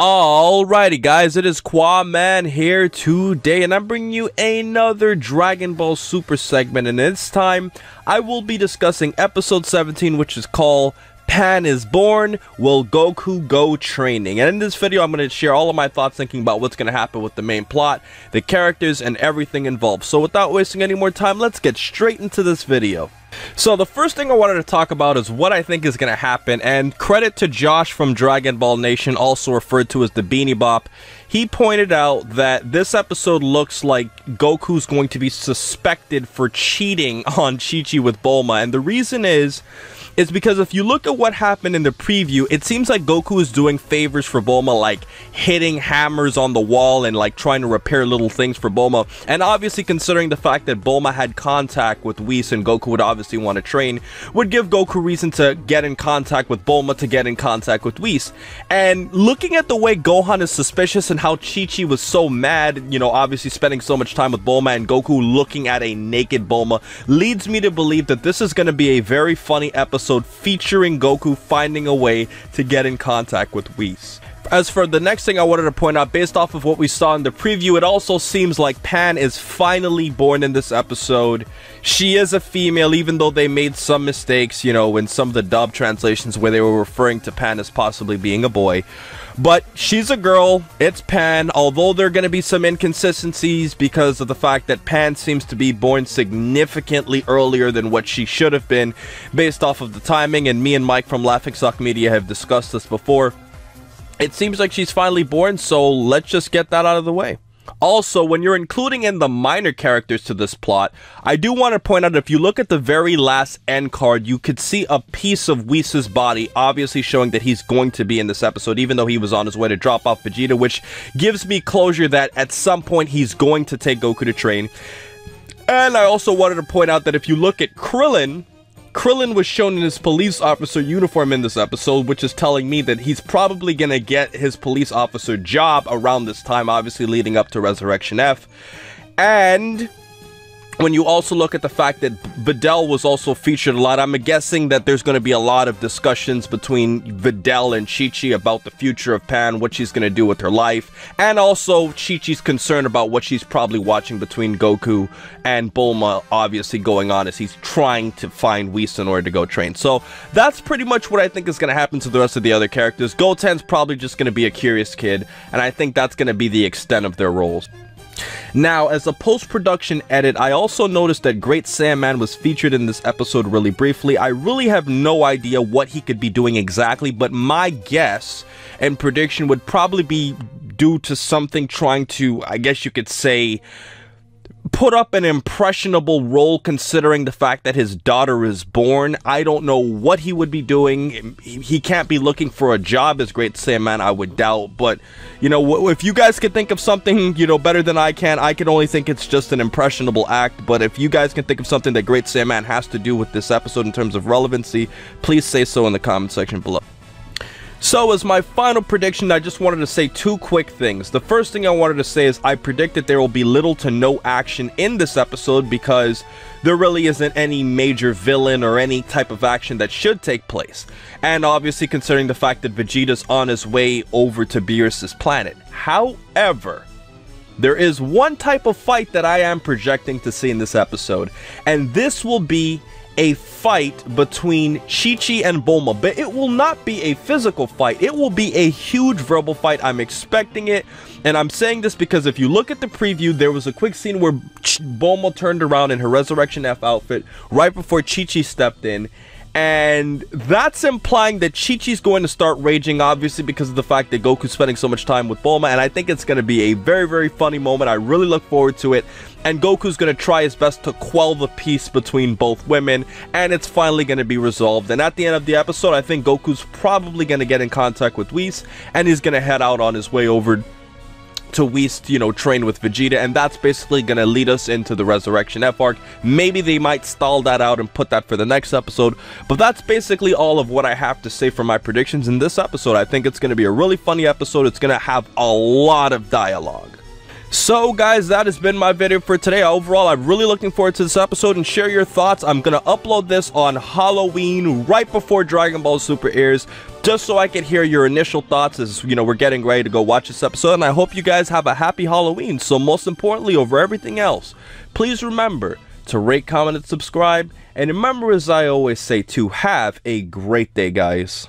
Alrighty guys, it is Qaaman here today, and I'm bringing you another Dragon Ball Super segment, and this time I will be discussing episode 17, which is called Pan is Born, Will Goku Go Training? And in this video I'm going to share all of my thoughts thinking about what's going to happen with the main plot, the characters, and everything involved. So without wasting any more time, let's get straight into this video. So the first thing I wanted to talk about is what I think is going to happen, and credit to Josh from Dragon Ball Nation, also referred to as the Beanie Bop. He pointed out that this episode looks like Goku's going to be suspected for cheating on Chi-Chi with Bulma, and the reason is because if you look at what happened in the preview, it seems like Goku is doing favors for Bulma, like hitting hammers on the wall and like trying to repair little things for Bulma. And obviously, considering the fact that Bulma had contact with Whis and Goku would obviously want to train, would give Goku reason to get in contact with Bulma to get in contact with Whis. And looking at the way Gohan is suspicious and how Chi-Chi was so mad, you know, obviously spending so much time with Bulma, and Goku looking at a naked Bulma, leads me to believe that this is going to be a very funny episode featuring Goku finding a way to get in contact with Whis. As for the next thing I wanted to point out, based off of what we saw in the preview, it also seems like Pan is finally born in this episode. She is a female, even though they made some mistakes, you know, in some of the dub translations where they were referring to Pan as possibly being a boy. But she's a girl, it's Pan, although there are going to be some inconsistencies because of the fact that Pan seems to be born significantly earlier than what she should have been based off of the timing, and me and Mike from Laughing Sock Media have discussed this before. It seems like she's finally born, so let's just get that out of the way. Also, when you're including in the minor characters to this plot, I do want to point out, if you look at the very last end card, you could see a piece of Whis' body, obviously showing that he's going to be in this episode, even though he was on his way to drop off Vegeta, which gives me closure that at some point he's going to take Goku to train. And I also wanted to point out that if you look at Krillin was shown in his police officer uniform in this episode, which is telling me that he's probably gonna get his police officer job around this time, obviously leading up to Resurrection F. And when you also look at the fact that Videl was also featured a lot, I'm guessing that there's going to be a lot of discussions between Videl and Chi-Chi about the future of Pan, what she's going to do with her life, and also Chi-Chi's concern about what she's probably watching between Goku and Bulma, obviously going on as he's trying to find Whis in order to go train. So that's pretty much what I think is going to happen to the rest of the other characters. Goten's probably just going to be a curious kid, and I think that's going to be the extent of their roles. Now, as a post-production edit, I also noticed that Great Saiyan was featured in this episode really briefly. I really have no idea what he could be doing exactly, but my guess and prediction would probably be due to something trying to, I guess you could say, put up an impressionable role considering the fact that his daughter is born. I don't know what he would be doing. He can't be looking for a job as Great Saiyan, I would doubt. But, you know, if you guys can think of something, you know, better than I can only think it's just an impressionable act. But if you guys can think of something that Great Saiyan has to do with this episode in terms of relevancy, please say so in the comment section below. So as my final prediction, I just wanted to say two quick things. The first thing I wanted to say is I predict that there will be little to no action in this episode because there really isn't any major villain or any type of action that should take place. And obviously considering the fact that Vegeta's on his way over to Beerus' planet. However, there is one type of fight that I am projecting to see in this episode, and this will be a fight between Chi-Chi and Bulma, but it will not be a physical fight. It will be a huge verbal fight. I'm expecting it, and I'm saying this because if you look at the preview, there was a quick scene where Bulma turned around in her Resurrection F outfit right before Chi-Chi stepped in, and that's implying that Chi-Chi's going to start raging, obviously because of the fact that Goku's spending so much time with Bulma, and I think it's going to be a very, very funny moment. I really look forward to it, and Goku's going to try his best to quell the peace between both women, and it's finally going to be resolved. And at the end of the episode, I think Goku's probably going to get in contact with Whis, and he's going to head out on his way over to Whis, you know, train with Vegeta, and that's basically going to lead us into the Resurrection F arc. Maybe they might stall that out and put that for the next episode, but that's basically all of what I have to say for my predictions in this episode. I think it's going to be a really funny episode. It's going to have a lot of dialogue. So guys, that has been my video for today. Overall, I'm really looking forward to this episode and share your thoughts. I'm gonna upload this on Halloween right before Dragon Ball Super airs, just so I can hear your initial thoughts as, you know, we're getting ready to go watch this episode. And I hope you guys have a happy Halloween. So most importantly, over everything else, please remember to rate, comment, and subscribe. And remember, as I always say, to have a great day, guys.